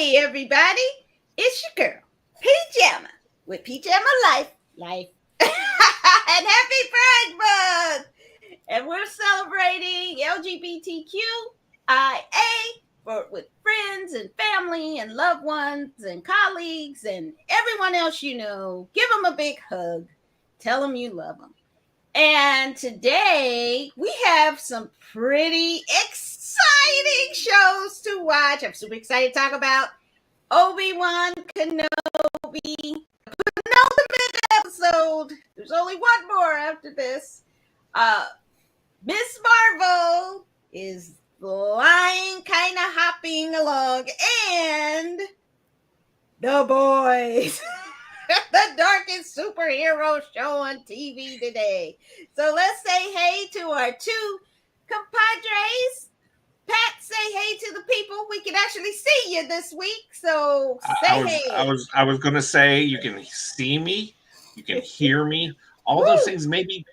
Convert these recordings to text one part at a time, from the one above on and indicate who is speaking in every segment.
Speaker 1: Hey everybody, it's your girl, PJamma, with PJammaLyfe, life, and happy Pride Month! And we're celebrating LGBTQIA with friends and family and loved ones and colleagues and everyone else you know. Give them a big hug. Tell them you love them. And today we have some pretty exciting shows to watch. I'm super excited to talk about Obi-Wan Kenobi, penultimate episode. There's only one more after this. Miss Marvel is flying, kind of hopping along, and The Boys. The darkest superhero show on TV today. So let's say hey to our two compadres. Pat, say hey to the people. We can actually see you this week. So say hey.
Speaker 2: I was gonna say you can see me, you can hear me. All those things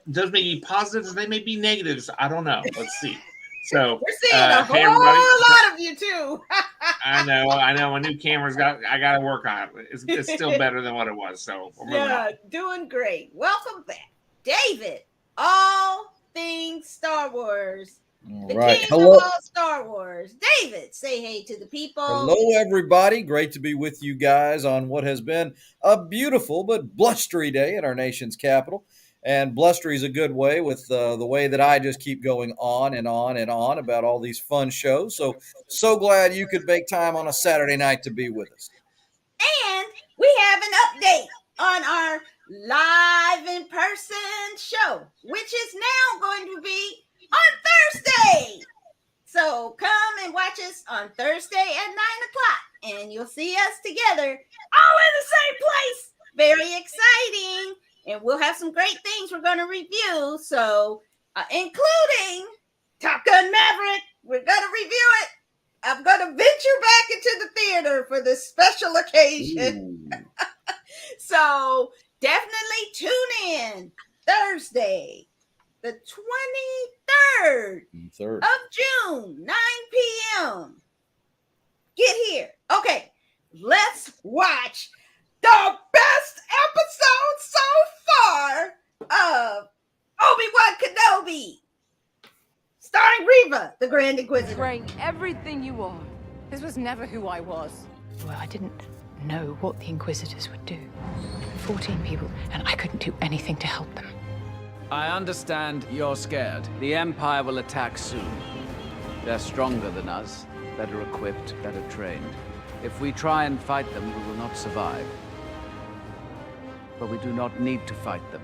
Speaker 2: those may be positives, they may be negatives. I don't know. Let's see. So
Speaker 1: we're seeing a whole lot of you too.
Speaker 2: I know. My new camera's I gotta work on it. It's still better than what it was. So
Speaker 1: yeah, doing great. Welcome back, David. All things Star Wars. The king of all Star Wars. David, say hey to the people.
Speaker 3: Hello, everybody. Great to be with you guys on what has been a beautiful but blustery day at our nation's capital. And blustery is a good way with the way that I just keep going on and on and on about all these fun shows. So glad you could make time on a Saturday night to be with us.
Speaker 1: And we have an update on our live in-person show, which is now going to be on Thursday. So come and watch us on Thursday at 9 o'clock, and you'll see us together all in the same place. Very exciting. And we'll have some great things we're going to review. So, including Top Gun Maverick. We're going to review it. I'm going to venture back into the theater for this special occasion. So, definitely tune in Thursday, the 23rd of June, 9 p.m. Get here. Okay, let's watch the best episode so far of Obi-Wan Kenobi, starring Reva, the Grand Inquisitor.
Speaker 4: Betraying everything you are. This was never who I was.
Speaker 5: Well, I didn't know what the Inquisitors would do. 14 people, and I couldn't do anything to help them.
Speaker 6: I understand you're scared. The Empire will attack soon. They're stronger than us, better equipped, better trained. If we try and fight them, we will not survive. But we do not need to fight them.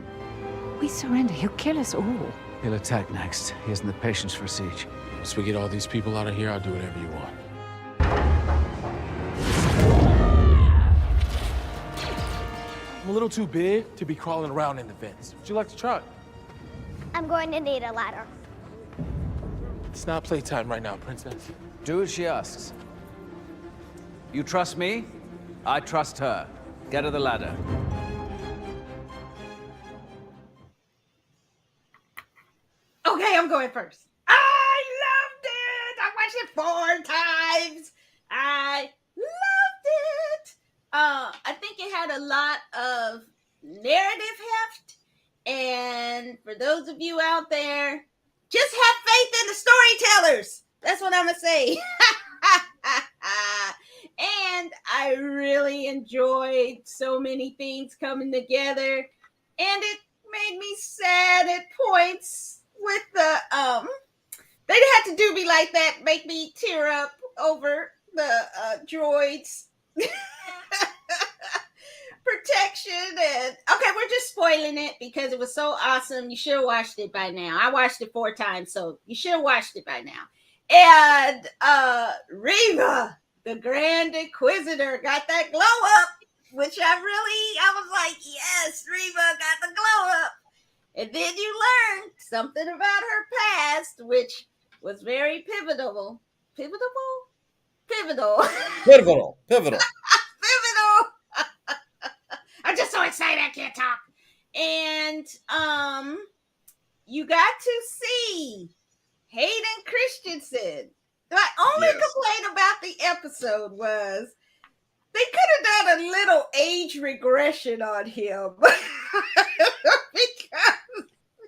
Speaker 5: We surrender, he'll kill us all.
Speaker 6: He'll attack next. He hasn't the patience for a siege.
Speaker 7: Once we get all these people out of here, I'll do whatever you want. I'm a little too big to be crawling around in the vents. Would you like to try?
Speaker 8: I'm going to need a ladder.
Speaker 7: It's not playtime right now, princess.
Speaker 6: Do as she asks. You trust me? I trust her. Get her the ladder.
Speaker 1: Okay, I'm going first. I loved it. I watched it 4 times. I loved it. I think it had a lot of narrative heft. And for those of you out there, just have faith in the storytellers. That's what I'm going to say. And I really enjoyed so many things coming together. And it made me sad at points with the, they had to do me like that, make me tear up over the droids. Protection and okay, we're just spoiling it because it was so awesome. You should have watched it by now. I watched it 4 times, so you should have watched it by now. And Reva, the Grand Inquisitor, got that glow up, which I was like, yes, Reva got the glow up. And then you learn something about her past, which was very pivotal. Pivotal. I'm just so excited I can't talk. And you got to see Hayden Christensen. My only complaint about the episode was They could have done a little age regression on him because,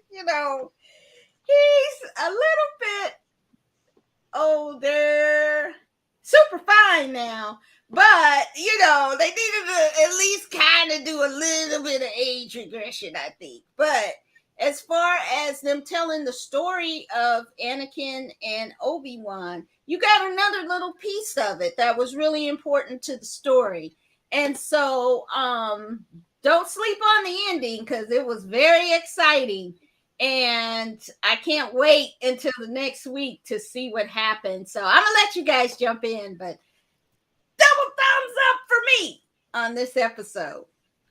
Speaker 1: you know, he's a little bit older, super fine now, but you know, they needed to at least kind of do a little bit of age regression, I think. But as far as them telling the story of Anakin and Obi-Wan, you got another little piece of it that was really important to the story. And so don't sleep on the ending, because it was very exciting. And I can't wait until the next week to see what happens. So I'm gonna let you guys jump in, but double thumbs up for me on this episode.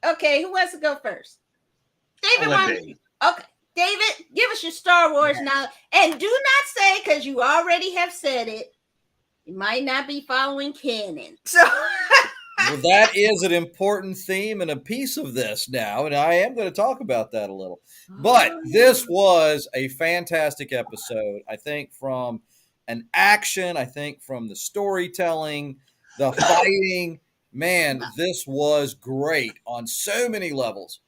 Speaker 1: Okay, who wants to go first? David, okay, David, give us your Star Wars now, and do not say, because you already have said it, you might not be following canon. So
Speaker 3: well, that is an important theme and a piece of this now, and I am going to talk about that a little. But this was a fantastic episode, I think, from an action, I think from the storytelling, the fighting. Man, this was great on so many levels.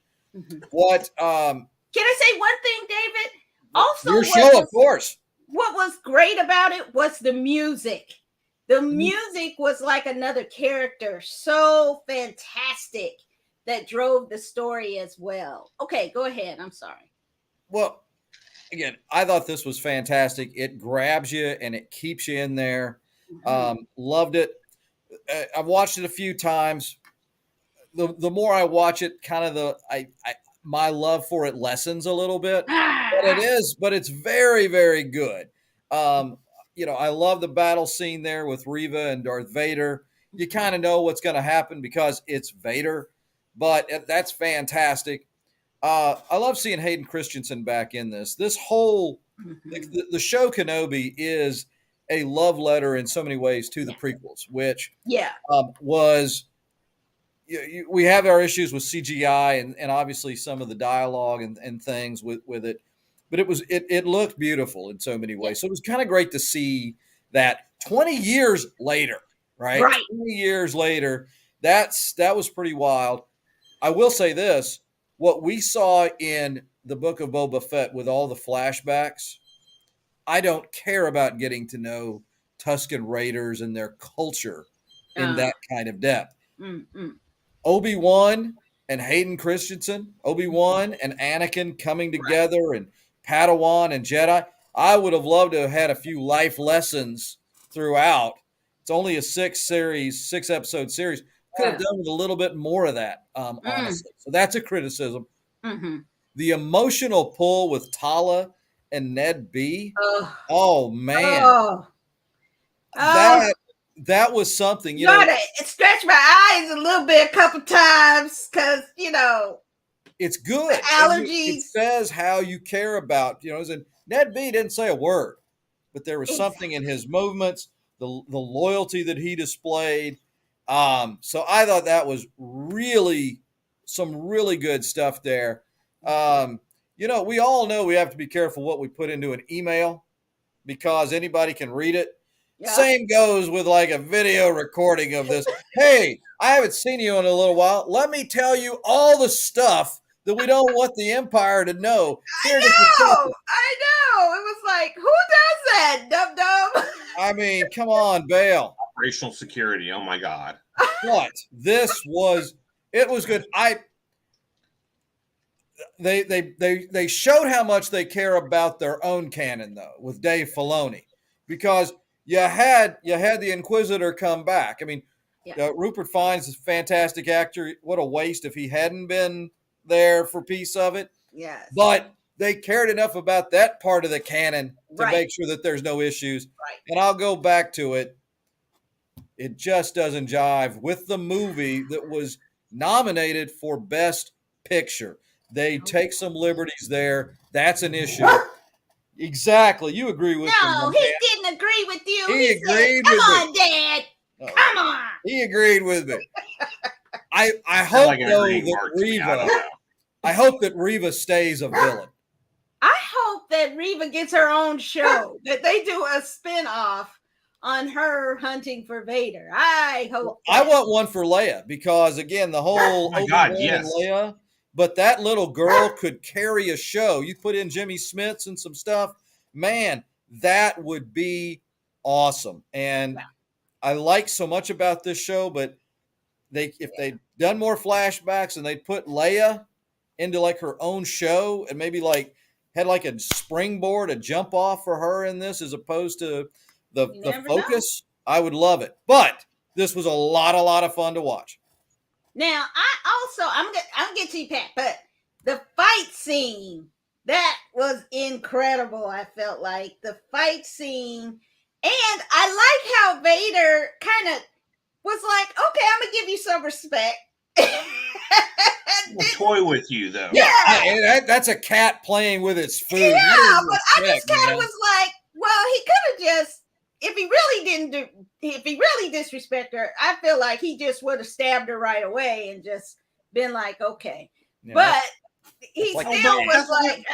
Speaker 3: What
Speaker 1: can I say one thing, David? Also,
Speaker 3: your show, of course.
Speaker 1: What was great about it was the music. The music was like another character, so fantastic, that drove the story as well. Okay, go ahead. I'm sorry.
Speaker 3: Well, again, I thought this was fantastic. It grabs you and it keeps you in there. Loved it. I've watched it a few times. The more I watch it, kind of my love for it lessens a little bit. But it's very, very good. You know, I love the battle scene there with Reva and Darth Vader. You kind of know what's going to happen because it's Vader, but that's fantastic. I love seeing Hayden Christensen back in this. This whole the show Kenobi is a love letter in so many ways to the prequels, which was we have our issues with CGI and obviously some of the dialogue and things with it. But it looked beautiful in so many ways. So it was kind of great to see that 20 years later, right? 20 years later, that was pretty wild. I will say this, what we saw in the Book of Boba Fett with all the flashbacks, I don't care about getting to know Tusken Raiders and their culture in that kind of depth. Obi-Wan and Hayden Christensen, Obi-Wan and Anakin coming together and Padawan and Jedi. I would have loved to have had a few life lessons throughout. It's only a 6-episode series. Could have done with a little bit more of that, honestly. So that's a criticism. The emotional pull with Tala and Ned B. Oh man. That was something. You know,
Speaker 1: it stretched my eyes a little bit a couple times because, you know,
Speaker 3: it's good.
Speaker 1: Allergies.
Speaker 3: It says how you care about, you know, and Ned B didn't say a word, but there was something in his movements, the loyalty that he displayed. So I thought that was really some really good stuff there. You know, we all know we have to be careful what we put into an email because anybody can read it. Yeah. Same goes with like a video recording of this. Hey, I haven't seen you in a little while. Let me tell you all the stuff that we don't want the Empire to know.
Speaker 1: I know. It was like, who does that, dub-dub?
Speaker 3: I mean, come on, Bale.
Speaker 2: Operational security. Oh my God.
Speaker 3: What? It was good. They showed how much they care about their own canon though with Dave Filoni, because you had the Inquisitor come back. I mean, Rupert Fiennes is a fantastic actor. What a waste if he hadn't been there for a piece of it.
Speaker 1: Yes.
Speaker 3: But they cared enough about that part of the canon to make sure that there's no issues.
Speaker 1: Right.
Speaker 3: And I'll go back to it. It just doesn't jive with the movie that was nominated for Best Picture. They take some liberties there. That's an issue. Exactly. You agree with me.
Speaker 1: No, he didn't agree with you.
Speaker 3: He agreed
Speaker 1: said,
Speaker 3: with
Speaker 1: Come
Speaker 3: me.
Speaker 1: on, Dad. Come on.
Speaker 3: He agreed with me. I hope that Reva stays a villain.
Speaker 1: I hope that Reva gets her own show, that they do a spinoff on her hunting for Vader. I hope.
Speaker 3: I want one for Leia because, again, the whole
Speaker 2: my God,
Speaker 3: Obi-Wan
Speaker 2: yes.
Speaker 3: and Leia, but that little girl could carry a show. You put in Jimmy Smits and some stuff, man, that would be awesome. And I like so much about this show, but if they'd done more flashbacks and they put Leia into like her own show and maybe like had like a springboard, a jump off for her in this as opposed to the focus, I would love it. But this was a lot of fun to watch.
Speaker 1: Now, I'm gonna get to you, Pat, but the fight scene, that was incredible. I felt like the fight scene, and I like how Vader kind of was like, okay, I'm gonna give you some respect.
Speaker 2: We'll toy with you, though.
Speaker 3: Yeah, that's a cat playing with its food.
Speaker 1: Yeah, but I just kind of was like, well, he could have just, if he really disrespect her, I feel like he just would have stabbed her right away and just been like, okay. Yeah, but he
Speaker 3: like,
Speaker 1: still was like,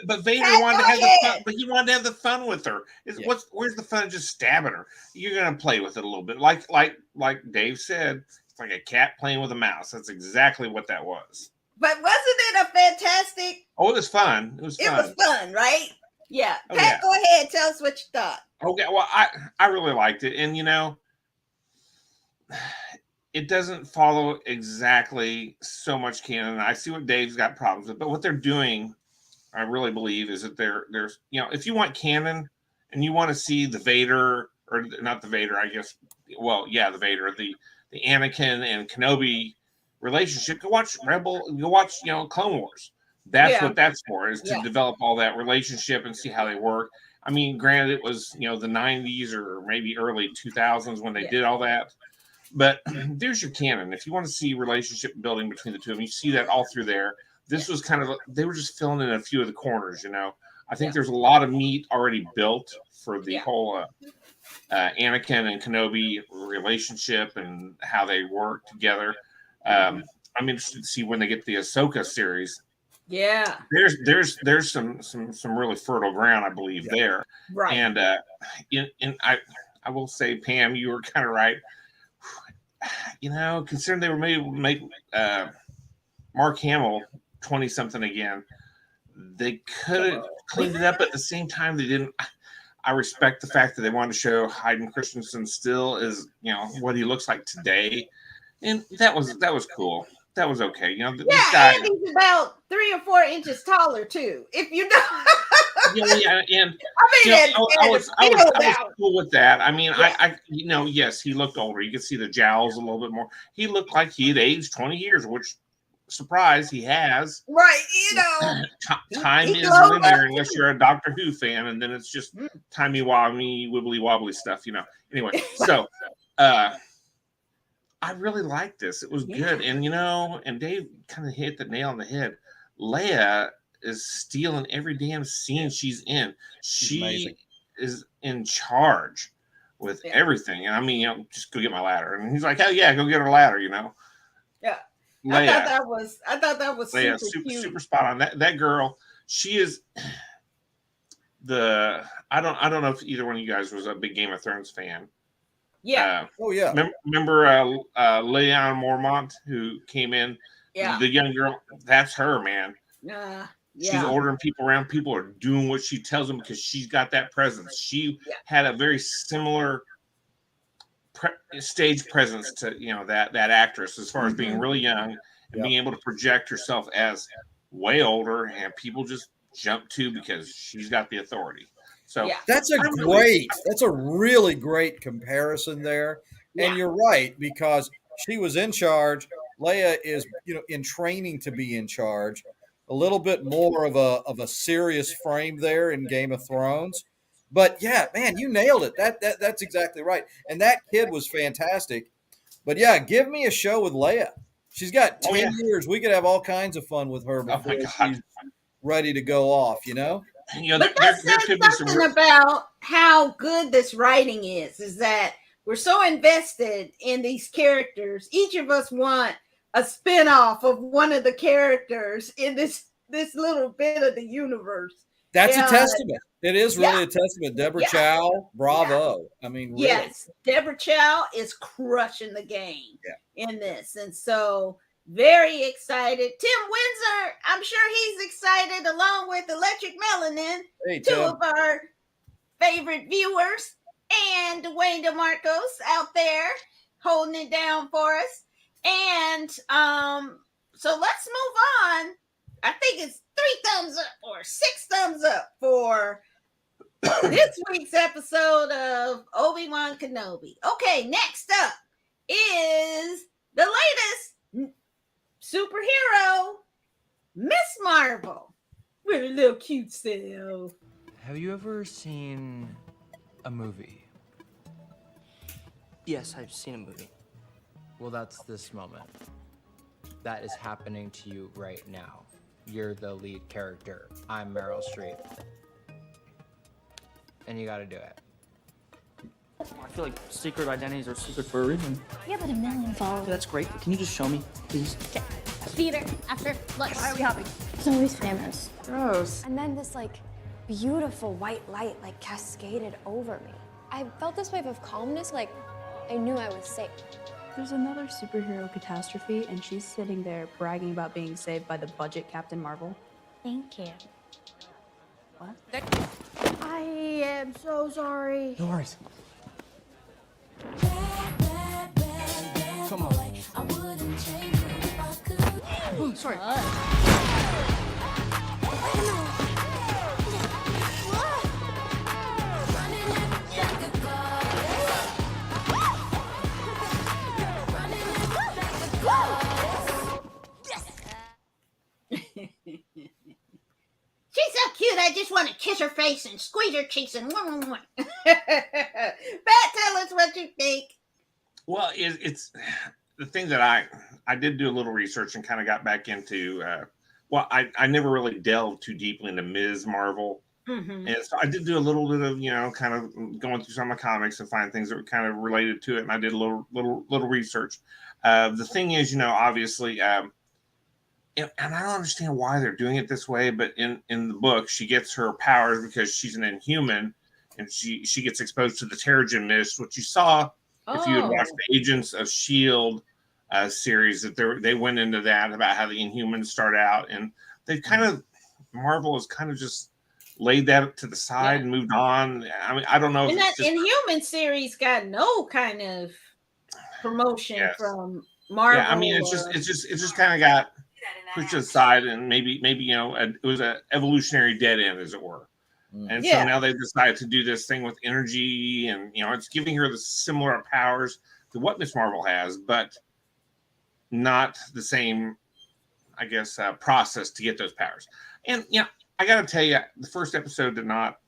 Speaker 2: but Vader wanted to have the fun, but he wanted to have the fun with her. Where's the fun of just stabbing her? You're gonna play with it a little bit, like Dave said. Like a cat playing with a mouse. That's exactly what that was.
Speaker 1: But wasn't it a fantastic?
Speaker 2: Oh, it was fun. It was
Speaker 1: fun, right? Yeah. Pat, go ahead. Tell us what you thought.
Speaker 2: Okay. Well, I really liked it. And, it doesn't follow exactly so much canon. I see what Dave's got problems with. But what they're doing, I really believe, is that there's, if you want canon and you want to see the Vader, or not the Vader, I guess. Well, yeah, the Vader, the Anakin and Kenobi relationship, go watch Clone Wars. That's what that's for, is to develop all that relationship and see how they work. I mean, granted, it was, the 90s or maybe early 2000s when they did all that. But there's your canon. If you want to see relationship building between the two of them, you see that all through there. This was kind of, they were just filling in a few of the corners, I think there's a lot of meat already built for the whole Anakin and Kenobi relationship and how they work together. I'm interested to see when they get the Ahsoka series.
Speaker 1: Yeah,
Speaker 2: there's some really fertile ground, I believe, there.
Speaker 1: Right.
Speaker 2: And I will say, Pam, you were kind of right. Considering they were maybe make Mark Hamill 20-something again, they could have cleaned it up. At the same time, they didn't. I respect the fact that they wanted to show Hayden Christensen still is, what he looks like today, and that was cool. That was okay.
Speaker 1: This guy, and he's about 3 or 4 inches taller too. If you know.
Speaker 2: And
Speaker 1: I
Speaker 2: was cool with that. I mean, yes, he looked older. You could see the jowls a little bit more. He looked like he had aged 20 years, which. Surprise, he has.
Speaker 1: Right,
Speaker 2: time is linear unless you're a Doctor Who fan, and then it's just timey-wimey, wibbly-wobbly stuff, Anyway, so I really liked this. It was good. And, and Dave kind of hit the nail on the head. Leia is stealing every damn scene she's in. She is in charge with everything. And I mean, just go get my ladder. And he's like, hell yeah, go get her ladder, Yeah.
Speaker 1: Leia, I thought that was
Speaker 2: Leia, super spot on. That girl, she is I don't know if either one of you guys was a big Game of Thrones fan.
Speaker 1: Yeah.
Speaker 2: Remember Leon Mormont, who came in? Yeah. The young girl, that's her, man. She's ordering people around. People are doing what she tells them because she's got that presence. She had a very similar stage presence to that actress, as far as being really young and being able to project herself as way older, and people just jump to because she's got the authority. So
Speaker 3: that's a really great comparison there. And you're right, because she was in charge. Leia is in training to be in charge. A little bit more of a serious frame there in Game of Thrones. But yeah, man, you nailed it. That's exactly right. And that kid was fantastic. But yeah, give me a show with Leia. She's got 10 years. We could have all kinds of fun with her before she's ready to go off,
Speaker 1: But that says something about how good this writing is that we're so invested in these characters. Each of us want a spinoff of one of the characters in this this little bit of the universe.
Speaker 3: That's a
Speaker 1: Yeah.
Speaker 3: testament. It is really a testament. Deborah Chow, bravo. I mean, really.
Speaker 1: Yes, Deborah Chow is crushing the game in this. And so very excited. Tim Windsor, I'm sure he's excited along with Electric Melanin,
Speaker 3: Hey,
Speaker 1: two
Speaker 3: Tim.
Speaker 1: of our favorite viewers, and Dwayne DeMarcos out there holding it down for us. And so let's move on. I think it's 3 thumbs up or 6 thumbs up for this week's episode of Obi-Wan Kenobi. Okay, next up is the latest superhero, Miss Marvel, with a little cute self.
Speaker 9: Have you ever seen a movie?
Speaker 10: Yes, I've seen a movie.
Speaker 9: Well, that's this moment. That is happening to you right now. You're the lead character. I'm Meryl Streep. And you gotta do it.
Speaker 10: I feel like secret identities are secret for a reason.
Speaker 8: Yeah, but a million followers.
Speaker 10: That's great. Can you just show me, please?
Speaker 8: Theater after lunch.
Speaker 4: Why are we hopping?
Speaker 8: It's always famous.
Speaker 4: Gross.
Speaker 11: And then this like beautiful white light like cascaded over me. I felt this wave of calmness, like I knew I was safe.
Speaker 12: There's another superhero catastrophe, and she's sitting there bragging about being saved by the budget Captain Marvel.
Speaker 8: Thank you.
Speaker 12: What?
Speaker 11: I am so sorry.
Speaker 7: No worries. Come on.
Speaker 10: Oh, sorry.
Speaker 1: She's so cute, I just want to kiss her face and squeeze her cheeks and Pat, tell us what you think.
Speaker 2: Well, it's the thing that I did do a little research and kind of got back into. I never really delved too deeply into Ms. Marvel, and so I did do a little bit of kind of going through some of my comics and find things that were kind of related to it, and I did a little research. The thing is, obviously. And I don't understand why they're doing it this way, but in the book, she gets her powers because she's an Inhuman, and she gets exposed to the Terrigen Mist, which you saw if you had watched the Agents of S.H.I.E.L.D. Series, that they went into that about how the Inhumans start out, and they've Marvel has kind of just laid that to the side and moved on. I mean, I don't know.
Speaker 1: And that Inhuman series got no kind of promotion from Marvel.
Speaker 2: Yeah, I mean, it's just kind of got pushed aside, and maybe it was an evolutionary dead end, as it were. And so now they've decided to do this thing with energy, and it's giving her the similar powers to what Miss Marvel has, but not the same, I guess, process to get those powers. And I got to tell you, the first episode did not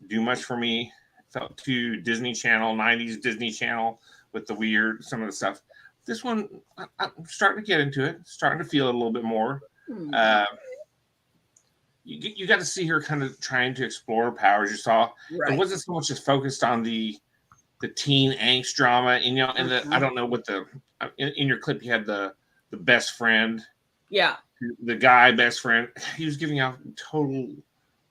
Speaker 2: do much for me. It felt too Disney Channel, 90s Disney Channel with the weird, some of the stuff. This one, I'm starting to get into it, starting to feel it a little bit more. You got to see her kind of trying to explore powers. You saw it wasn't so much just focused on the teen angst drama, and I don't know what in your clip you had the best friend, the guy best friend. He was giving out total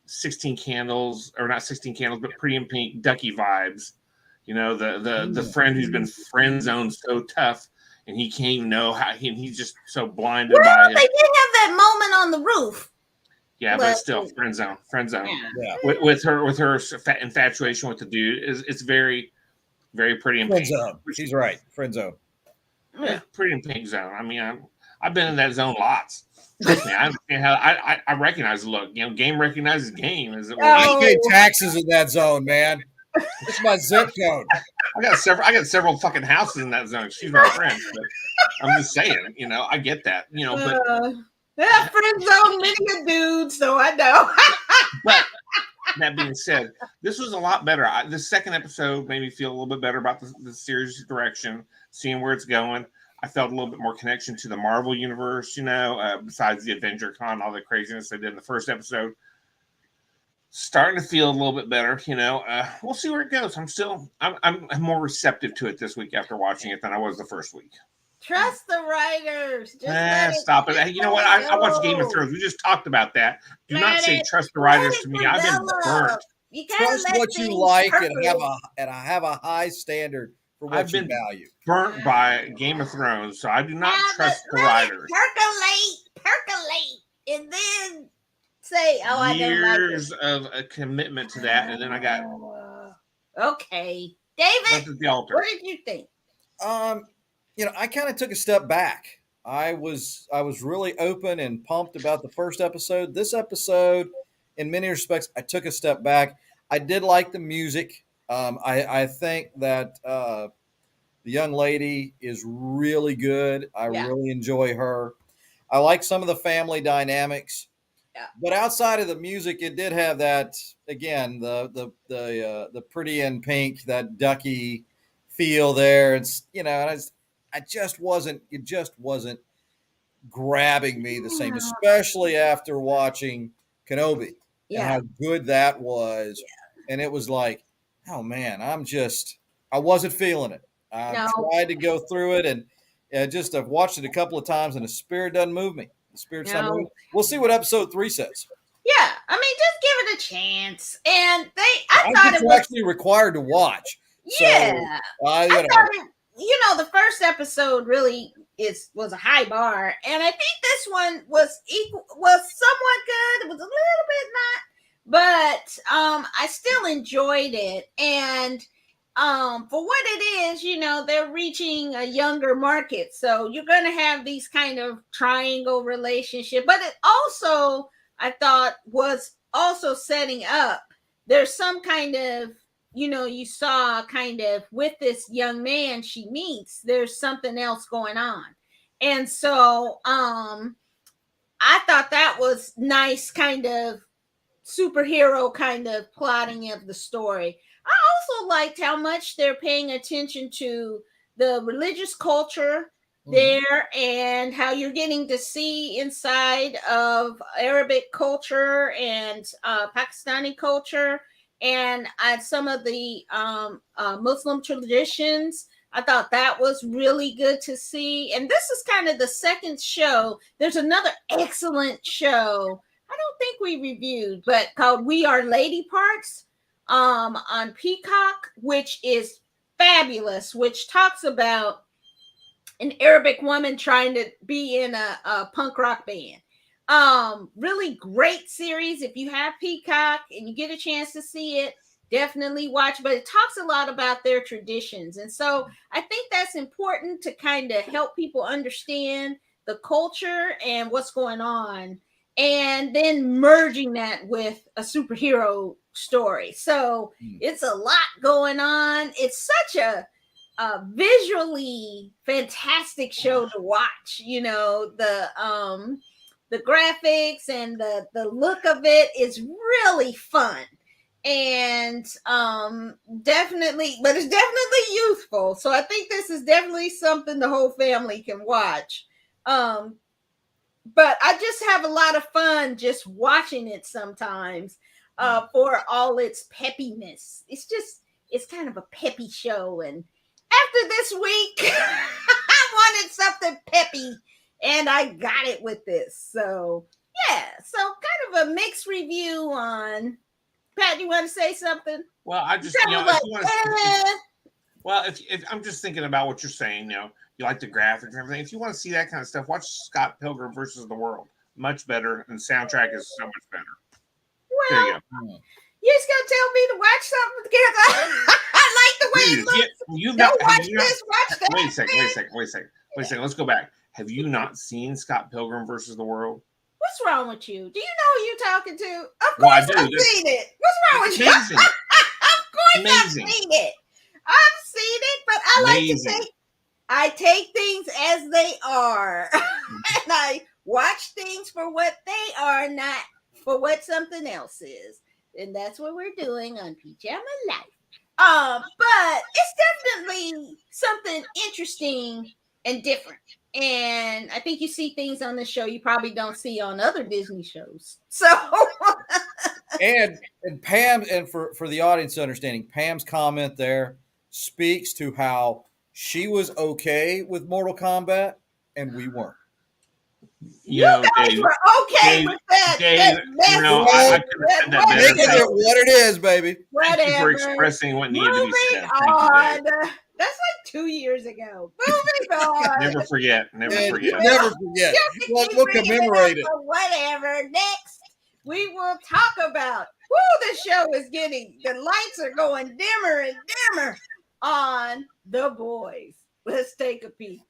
Speaker 2: 16 candles, or not 16 candles, but Pretty in Pink Ducky vibes. The friend who's been friend zoned so tough. And he can't even know how he's just so blinded by
Speaker 1: Well,
Speaker 2: him.
Speaker 1: they did have that moment on the roof.
Speaker 2: Yeah, but still, friend zone.
Speaker 1: Yeah.
Speaker 2: With her infatuation with the dude it's very, very Pretty in Pink.
Speaker 3: Friend zone. She's right. Friend zone.
Speaker 2: Yeah, Pretty in Pink zone. I mean, I've been in that zone lots. Trust me, I understand how I recognize the look. Game recognizes game, as it were.
Speaker 3: I pay taxes in that zone, man. It's my zip code.
Speaker 2: I got several fucking houses in that zone. She's my friend. But I'm just saying, I get that. But
Speaker 1: friend zone many a dude, so I know.
Speaker 2: But that being said, this was a lot better. The second episode made me feel a little bit better about the series direction, seeing where it's going. I felt a little bit more connection to the Marvel universe, besides the Avenger Con, all the craziness they did in the first episode. Starting to feel a little bit better, we'll see where it goes. I'm more receptive to it this week after watching it than I was the first week.
Speaker 1: Trust the writers. Just let it,
Speaker 2: Stop it.
Speaker 1: just
Speaker 2: Hey, you know
Speaker 1: let
Speaker 2: what?
Speaker 1: it
Speaker 2: I watched Game of
Speaker 1: go.
Speaker 2: Thrones. We just talked about that. Do not
Speaker 1: Let
Speaker 2: say
Speaker 1: it-
Speaker 2: trust the
Speaker 1: let
Speaker 2: writers
Speaker 1: it
Speaker 2: to me. I've been
Speaker 1: develop.
Speaker 2: burnt.
Speaker 1: You gotta
Speaker 3: Trust
Speaker 1: let
Speaker 3: what you
Speaker 1: things
Speaker 3: like and
Speaker 1: percolate.
Speaker 3: have a high standard for what
Speaker 2: I've
Speaker 3: you
Speaker 2: been
Speaker 3: value.
Speaker 2: burnt by Game of Thrones, so I do not
Speaker 1: Now,
Speaker 2: trust the
Speaker 1: let
Speaker 2: writers.
Speaker 1: it percolate, and then say, "Oh, I don't like it."
Speaker 2: Years of a commitment to that, and then I got
Speaker 1: Okay,
Speaker 2: left
Speaker 1: David,
Speaker 2: at the altar.
Speaker 1: what did you think?
Speaker 3: I kind of took a step back. I was really open and pumped about the first episode. This episode, in many respects, I took a step back. I did like the music. I think that the young lady is really good. I
Speaker 1: Yeah.
Speaker 3: really enjoy her. I like some of the family dynamics.
Speaker 1: Yeah.
Speaker 3: But outside of the music, it did have that again the pretty in pink, that ducky feel there. It's and it just wasn't grabbing me the same, especially after watching Kenobi and
Speaker 1: Yeah.
Speaker 3: how good that was. And it was like, oh man, I wasn't feeling it. I
Speaker 1: No.
Speaker 3: tried to go through it, and I've watched it a couple of times, and the spirit doesn't move me. The spirit's not
Speaker 1: No.
Speaker 3: moving. We'll see what episode 3 says.
Speaker 1: Yeah, I mean, just give it a chance. And I
Speaker 3: I'm
Speaker 1: thought it was
Speaker 3: actually required to watch.
Speaker 1: yeah.
Speaker 3: So,
Speaker 1: I thought it, the first episode really was a high bar, and I think this one was somewhat good. It was a little bit not, but I still enjoyed it. And for what it is, they're reaching a younger market, so you're going to have these kind of triangle relationship. But it also, I thought, was also setting up. There's some kind of you saw kind of with this young man she meets, there's something else going on. And so I thought that was nice, kind of superhero kind of plotting of the story. I also liked how much they're paying attention to the religious culture there, and how you're getting to see inside of Arabic culture and Pakistani culture, and some of the Muslim traditions. I thought that was really good to see. And this is kind of the second show. There's another excellent show I don't think we reviewed, but called We Are Lady Parts on Peacock, which is fabulous, which talks about an Arabic woman trying to be in a punk rock band. Really great series. If you have Peacock and you get a chance to see it, definitely watch. But it talks a lot about their traditions. And so I think that's important to kind of help people understand the culture and what's going on, and then merging that with a superhero story. So it's a lot going on. It's such a visually fantastic show to watch. The graphics and the look of it is really fun, and definitely, but it's definitely youthful. So I think this is definitely something the whole family can watch. But I just have a lot of fun just watching it sometimes for all its peppiness. It's kind of a peppy show. And after this week, I wanted something peppy, and I got it with this. So, yeah. So kind of a mixed review on. Pat, you want to say something?
Speaker 2: Well, I just, if I'm just thinking about what you're saying, you like the graphics and everything. If you want to see that kind of stuff, watch Scott Pilgrim versus the World. Much better, and the soundtrack is so much better.
Speaker 1: Well,
Speaker 2: there you go.
Speaker 1: You're just gonna tell me to watch something together. I like the way it looks. Don't watch this, watch that.
Speaker 2: Wait a second. Let's go back. Have you not seen Scott Pilgrim versus the World?
Speaker 1: What's wrong with you? Do you know who you're talking to? Of course,
Speaker 2: well, I do.
Speaker 1: I've seen it. What's wrong with you? Of course, I've seen it. I've seen it, but I like to say I take things as they are, and I watch things for what they are, not for what something else is. And that's what we're doing on PJammaLyfe. But it's definitely something interesting and different. And I think you see things on the show you probably don't see on other Disney shows. So
Speaker 3: and Pam, and for the audience understanding, Pam's comment there speaks to how she was okay with Mortal Kombat, and we weren't.
Speaker 1: You guys
Speaker 2: Dave,
Speaker 1: were okay
Speaker 2: Dave,
Speaker 1: with that.
Speaker 2: Dave,
Speaker 1: that
Speaker 2: I could have said that better.
Speaker 3: Making it what it is, baby.
Speaker 2: Thank you for
Speaker 1: Whatever.
Speaker 2: expressing what needed to be said.
Speaker 1: Moving
Speaker 2: Thank you,
Speaker 1: on.
Speaker 2: Dave.
Speaker 1: That's like 2 years ago. Moving on.
Speaker 2: Never forget. Never forget.
Speaker 3: Never forget. We'll commemorate it.
Speaker 1: Whatever. Next, we will talk about. The show is getting. The lights are going dimmer and dimmer on The Boys. Let's take a peek.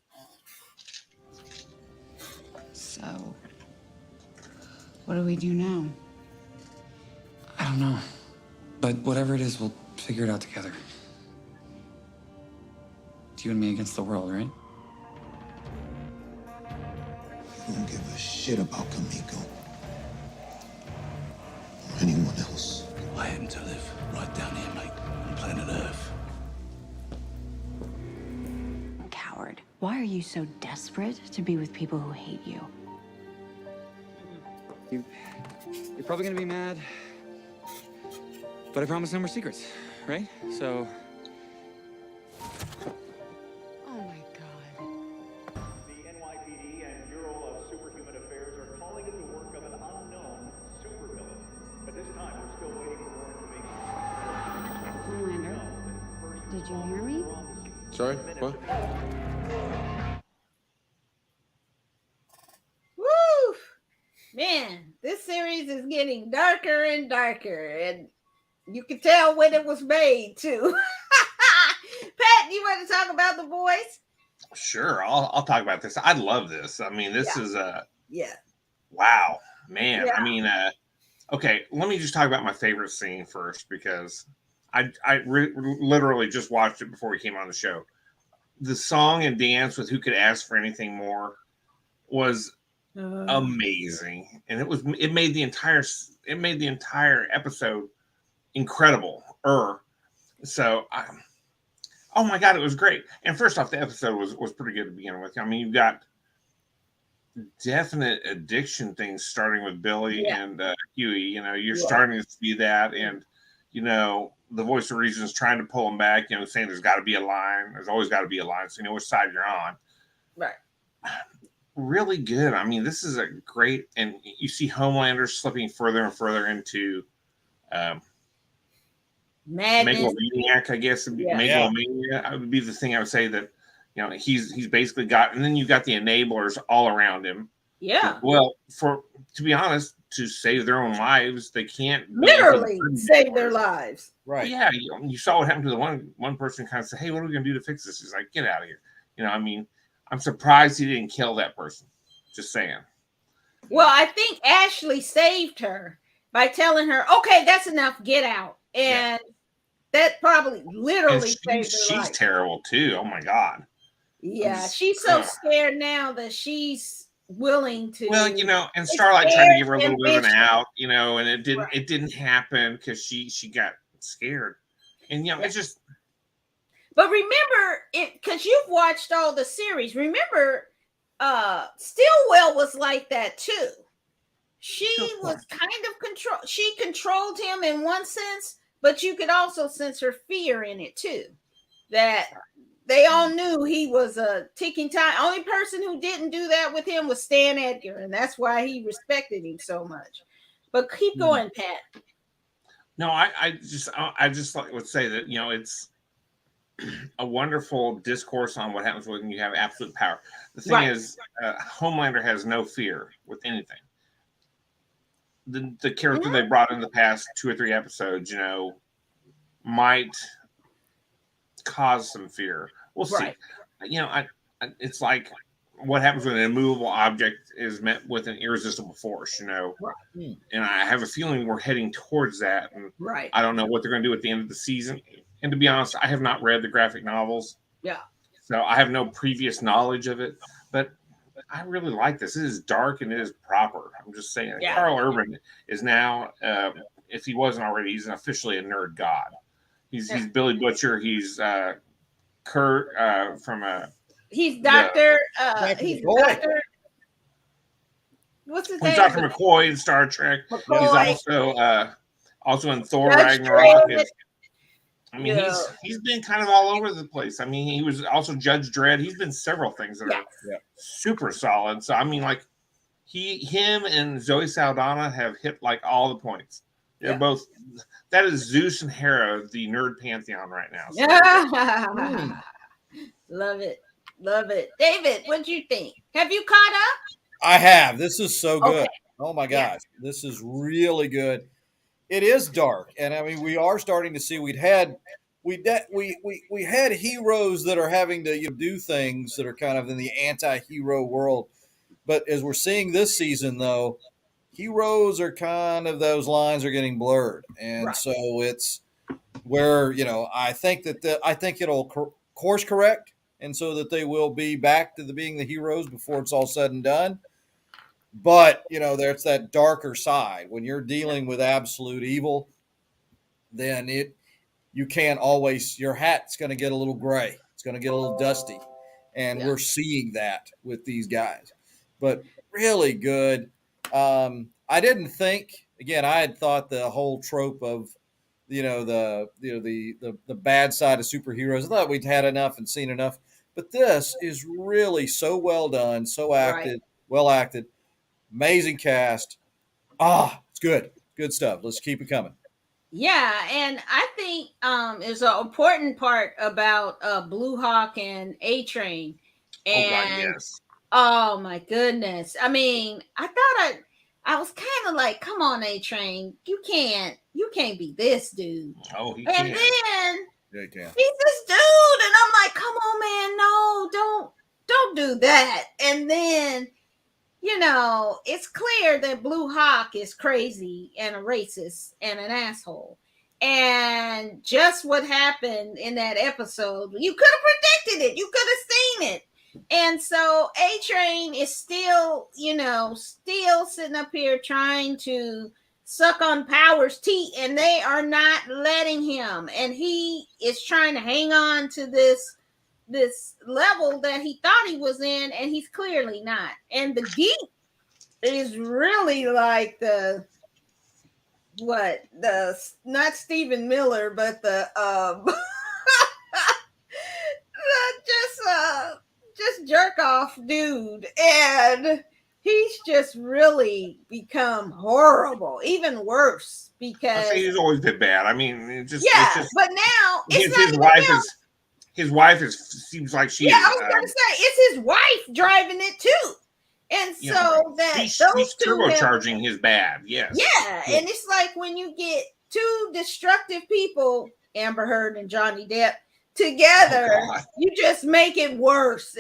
Speaker 13: So, what do we do now?
Speaker 14: I don't know. But whatever it is, we'll figure it out together. It's you and me against the world, right?
Speaker 15: I don't give a shit about Kamiko. Or anyone else.
Speaker 16: I happen to live right down here, mate, on planet Earth.
Speaker 17: Coward. Why are you so desperate to be with people who hate you?
Speaker 14: You're probably gonna be mad. But I promise no more secrets, right? So...
Speaker 17: Oh my god.
Speaker 18: The NYPD and Bureau of Superhuman Affairs are calling it the work of an unknown supervillain. But this time, we're still waiting for more information.
Speaker 17: Homelander, did you hear me?
Speaker 7: Sorry? What?
Speaker 1: Woo! Man, this series is getting darker and darker, and you can tell when it was made too. Pat, you want to talk about The Boys?
Speaker 2: Sure, I'll talk about this. I love this. I mean, this is wow, man. I mean, okay, let me just talk about my favorite scene first, because I literally just watched it before we came on the show. The song and dance with Who Could Ask for Anything More was amazing, and it made the entire episode incredible. So oh my god, it was great. And first off, the episode was pretty good to begin with. I mean, you've got definite addiction things starting with Billy and Huey. You know, you're starting to see that, and you know, the voice of reason is trying to pull him back, you know, saying there's got to be a line. There's always got to be a line, so you know which side you're on.
Speaker 1: Right.
Speaker 2: Really good. I mean, this is a great, and you see Homelander slipping further and further into megalomaniac, I guess. Megalomania would be the thing I would say, that, you know, he's basically got, and then you've got the enablers all around him.
Speaker 1: Yeah.
Speaker 2: Well, to be honest, to save their own lives, they can't
Speaker 1: literally save their lives.
Speaker 2: Right. Yeah. You saw what happened to the one person kind of said, hey, what are we going to do to fix this? He's like, get out of here. You know, I mean, I'm surprised he didn't kill that person. Just saying.
Speaker 1: Well, I think Ashley saved her by telling her, okay, that's enough, get out. And that probably literally saved her life.
Speaker 2: She's terrible too. Oh my God.
Speaker 1: Yeah. She's so scared now that she's willing to.
Speaker 2: Well, you know, and Starlight tried to give her a little bit of an out, you know, and it didn't happen because she got scared. And, you know, it's just.
Speaker 1: But remember, because you've watched all the series, remember, Stillwell was like that too. She was kind of she controlled him in one sense, but you could also sense her fear in it too. That they all knew he was a ticking time. Only person who didn't do that with him was Stan Edgar, and that's why he respected him so much. But keep going, Pat.
Speaker 2: No, I just would say that, you know, it's a wonderful discourse on what happens when you have absolute power. The thing is, Homelander has no fear with anything. The character they brought in the past 2 or 3 episodes, you know, might cause some fear. We'll see. You know, it's like what happens when an immovable object is met with an irresistible force, you know. And I have a feeling we're heading towards that. And I don't know what they're going to do at the end of the season. And to be honest, I have not read the graphic novels.
Speaker 1: Yeah.
Speaker 2: So I have no previous knowledge of it. But I really like this. It is dark and it is proper. I'm just saying. Yeah. Carl Urban is now, if he wasn't already, he's officially a nerd god. He's Billy Butcher. He's Kurt from
Speaker 1: he's Dr. He's Dr. What's his name?
Speaker 2: Dr. McCoy in Star Trek. McCoy. He's also in Thor Ragnarok. I mean, he's been kind of all over the place. I mean, he was also Judge Dredd. He's been several things that are super solid. So I mean, like him and Zoe Saldana have hit like all the points. They're both. That is Zeus and Hera, the nerd pantheon right now. So
Speaker 1: Love it, love it. David, what do you think? Have you caught up?
Speaker 3: I have. This is so good.
Speaker 1: Okay.
Speaker 3: Oh my gosh, this is really good. It is dark, and I mean, we are starting to see we had heroes that are having to do things that are kind of in the anti-hero world, but as we're seeing this season, though, heroes are kind of those lines are getting blurred, and so it's where I think it'll course correct, and so that they will be back to being the heroes before it's all said and done. But there's that darker side when you're dealing with absolute evil. Then you can't always. Your hat's going to get a little gray. It's going to get a little dusty, and we're seeing that with these guys. But really good. I didn't think. Again, I had thought the whole trope of the bad side of superheroes. I thought we'd had enough and seen enough. But this is really so well done, so acted, well acted. Amazing cast. It's good. Good stuff. Let's keep it coming.
Speaker 1: Yeah, and I think there's an important part about Blue Hawk and A-Train. And oh my goodness. I mean, I thought I was kind of like, come on, A-Train. You can't be this dude.
Speaker 2: Oh, he
Speaker 1: and
Speaker 2: can.
Speaker 1: then
Speaker 3: Yeah, he can.
Speaker 1: he's this dude, and I'm like, come on, man, no, don't do that. And then it's clear that Blue Hawk is crazy and a racist and an asshole. And just what happened in that episode, you could have predicted it. You could have seen it. And so A-Train is still sitting up here trying to suck on Power's teeth, and they are not letting him. And he is trying to hang on to this level that he thought he was in, and he's clearly not. And the geek is really like not Stephen Miller, but the just jerk off dude, and he's just really become horrible, even worse, because
Speaker 2: he's always been bad. I mean, it's just
Speaker 1: but now it's
Speaker 2: his wife seems like she.
Speaker 1: Yeah, I was gonna say it's his wife driving it too, and so
Speaker 2: he's
Speaker 1: two
Speaker 2: turbocharging his bad. Yes.
Speaker 1: Yeah, and it's like when you get two destructive people, Amber Heard and Johnny Depp, together, you just make it worse.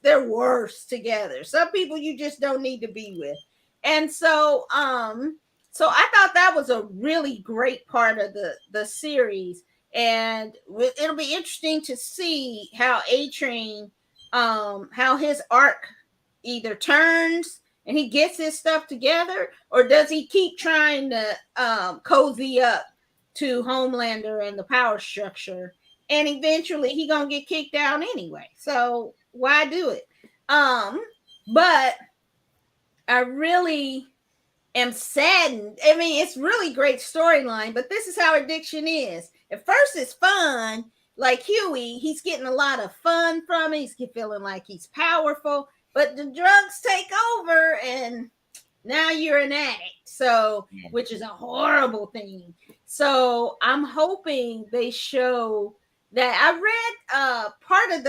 Speaker 1: They're worse together. Some people you just don't need to be with, and so I thought that was a really great part of the series. And it'll be interesting to see how A-Train, how his arc either turns and he gets his stuff together, or does he keep trying to cozy up to Homelander and the power structure, and eventually he gonna get kicked out anyway. So why do it? But I really am saddened. I mean, it's really great storyline, but this is how addiction is. At first, it's fun. Like Huey, he's getting a lot of fun from it. He's feeling like he's powerful, but the drugs take over, and now you're an addict. So, which is a horrible thing. So, I'm hoping they show that. I read part of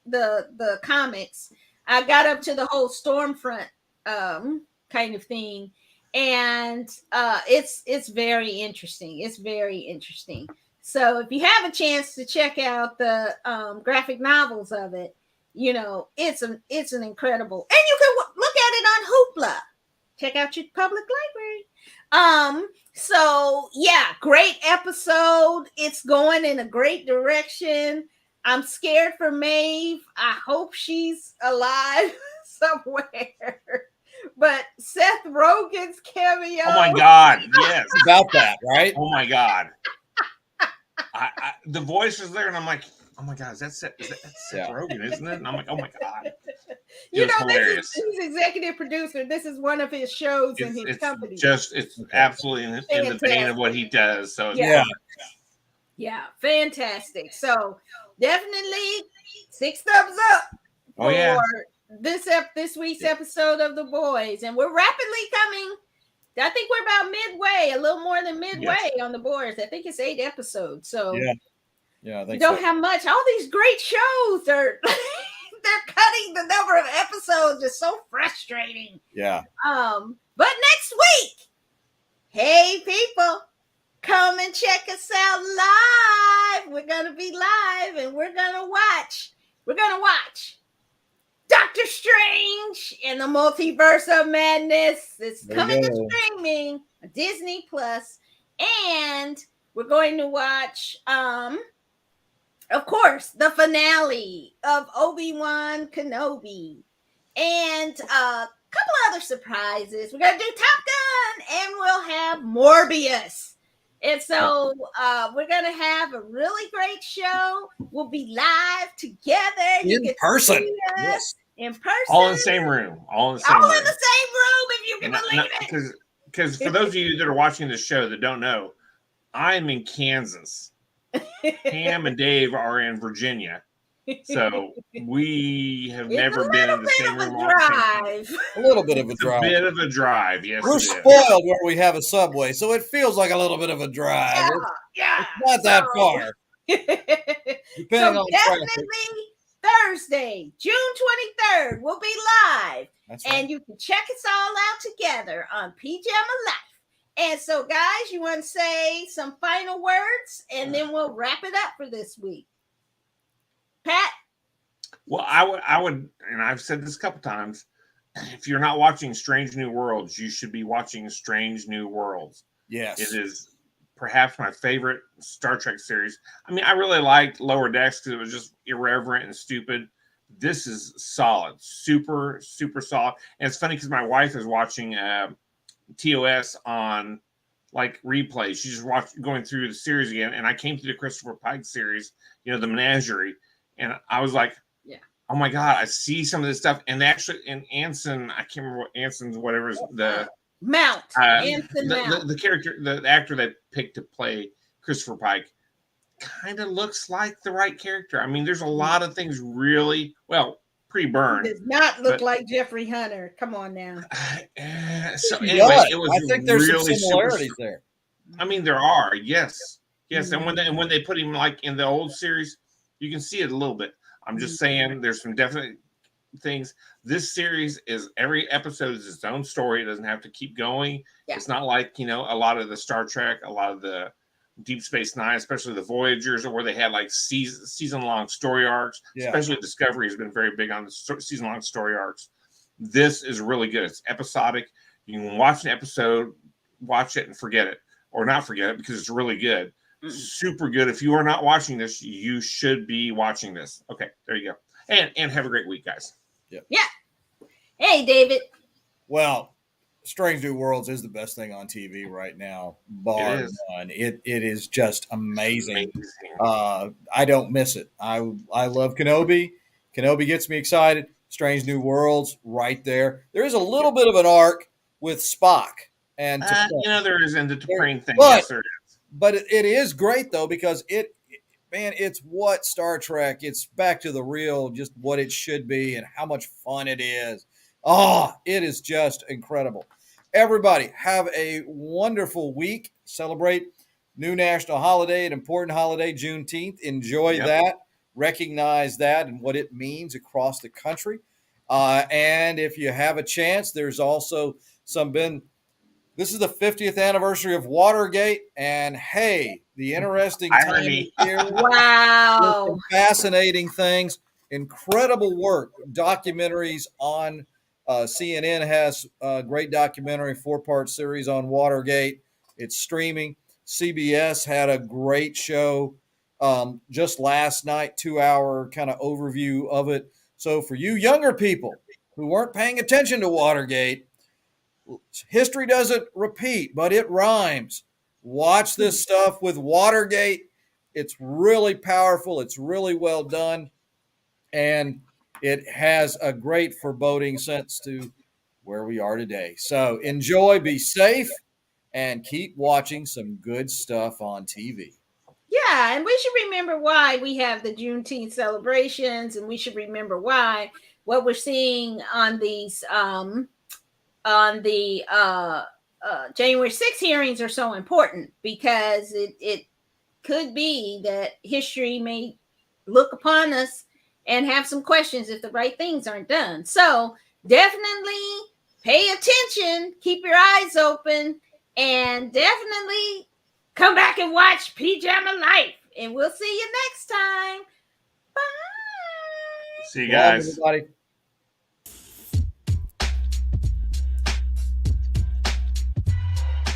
Speaker 1: the comics. I got up to the whole Stormfront kind of thing, and it's very interesting. It's very interesting. So if you have a chance to check out the graphic novels of it, it's an incredible, and you can look at it on Hoopla. Check out your public library. So yeah, great episode. It's going in a great direction. I'm scared for Maeve. I hope she's alive somewhere. But Seth Rogen's cameo.
Speaker 2: Oh my God! Yes,
Speaker 3: about that, right?
Speaker 2: Oh my God! The voice is there, and I'm like, oh my God, that's Seth Rogen, isn't it? And I'm like, oh my God!
Speaker 1: He's executive producer. This is one of his shows in his company.
Speaker 2: It's absolutely in the vein of what he does. So
Speaker 3: yeah.
Speaker 1: Yeah, fantastic. So definitely 6 thumbs up
Speaker 2: Oh
Speaker 1: for
Speaker 2: yeah.
Speaker 1: this week's episode of The Boys. And we're rapidly coming. I think we're about midway, a little more than midway on The Boys. I think it's 8 episodes. So
Speaker 3: yeah, I
Speaker 1: we
Speaker 3: think
Speaker 1: don't
Speaker 3: so.
Speaker 1: have much. All these great shows are they're cutting the number of episodes. It's so frustrating.
Speaker 3: Yeah.
Speaker 1: But next week, hey people, come and check us out live. We're gonna be live and we're gonna watch Doctor Strange in the Multiverse of Madness. It's coming to streaming, Disney Plus, and we're going to watch of course, the finale of Obi-Wan Kenobi. And a couple other surprises. We're going to do Top Gun and we'll have Morbius. And so we're going to have a really great show. We'll be live together. You can
Speaker 3: person.
Speaker 1: see us
Speaker 3: Yes.
Speaker 1: in person.
Speaker 2: All in the same room. All in the same
Speaker 1: All
Speaker 2: room.
Speaker 1: in the same room, if you can believe it.
Speaker 2: Because for those of you that are watching the show that don't know, I'm in Kansas. Pam and Dave are in Virginia. So we have never been in the same room.
Speaker 3: A little bit of a drive.
Speaker 2: A bit of a drive, yes.
Speaker 3: We're spoiled where we have a subway, so it feels like a little bit of a drive.
Speaker 1: Yeah.
Speaker 3: It's not that far. Depending on
Speaker 1: definitely Thursday, June 23rd, we'll be live.
Speaker 3: That's right.
Speaker 1: And you can check us all out together on PJammaLyfe. And so, guys, you want to say some final words, and then we'll wrap it up for this week. Pat?
Speaker 2: Well, I would, and I've said this a couple times, if you're not watching Strange New Worlds, you should be watching Strange New Worlds.
Speaker 3: Yes.
Speaker 2: It is perhaps my favorite Star Trek series. I mean, I really liked Lower Decks because it was just irreverent and stupid. This is solid. Super, super solid. And it's funny because my wife is watching TOS on like replay. She's just going through the series again, and I came through the Christopher Pike series, the Menagerie, and I was like, oh my god, I see some of this stuff. And actually, in Anson, I can't remember what Anson's whatever is the
Speaker 1: Mount. Anson Mount.
Speaker 2: The character, the actor that picked to play Christopher Pike kind of looks like the right character. I mean, there's a lot of things really pre-burned.
Speaker 1: Does not look like Jeffrey Hunter. Come on now.
Speaker 2: So anyway, it was.
Speaker 3: I think there's
Speaker 2: really
Speaker 3: some similarities there.
Speaker 2: I mean, there are. Yes. And when they put him like in the old series, you can see it a little bit. I'm just saying there's some definite things. This series is every episode is its own story. It doesn't have to keep going. Yeah. It's not like, a lot of the Star Trek, a lot of the Deep Space Nine, especially the Voyagers, where they had like season-long story arcs. Yeah. Especially Discovery has been very big on the season-long story arcs. This is really good. It's episodic. You can watch an episode, watch it, and forget it. Or not forget it because it's really good. Super good. If you are not watching this, you should be watching this. Okay, there you go. And have a great week, guys.
Speaker 1: Yeah. Hey, David.
Speaker 3: Well, Strange New Worlds is the best thing on TV right now, bar none. It is just amazing. I don't miss it. I love Kenobi. Kenobi gets me excited. Strange New Worlds, right there. There is a little bit of an arc with Spock and
Speaker 2: there is in the T'Pring thing.
Speaker 3: But,
Speaker 2: yes, there is.
Speaker 3: But it is great though because it's what Star Trek. It's back to the real, just what it should be, and how much fun it is. Oh, it is just incredible. Everybody have a wonderful week. Celebrate new national holiday, an important holiday, Juneteenth. Enjoy that. Recognize that and what it means across the country. And if you have a chance, there's also this is the 50th anniversary of Watergate. And hey, the interesting time here.
Speaker 1: Wow.
Speaker 3: Fascinating things. Incredible work. Documentaries on CNN has a great documentary, 4-part series on Watergate. It's streaming. CBS had a great show just last night, 2-hour kind of overview of it. So for you younger people who weren't paying attention to Watergate, history doesn't repeat, but it rhymes. Watch this stuff with Watergate. It's really powerful. It's really well done. And it has a great foreboding sense to where we are today. So enjoy, be safe, and keep watching some good stuff on TV.
Speaker 1: Yeah, Yeah, and we should remember why we have the Juneteenth celebrations, and we should remember why what we're seeing on these on the January 6th hearings are so important, because it could be that history may look upon us and have some questions if the right things aren't done. So definitely pay attention, keep your eyes open, and definitely come back and watch PJammaLyfe. And we'll see you next time. Bye.
Speaker 2: See you
Speaker 3: Love
Speaker 2: guys.
Speaker 3: everybody.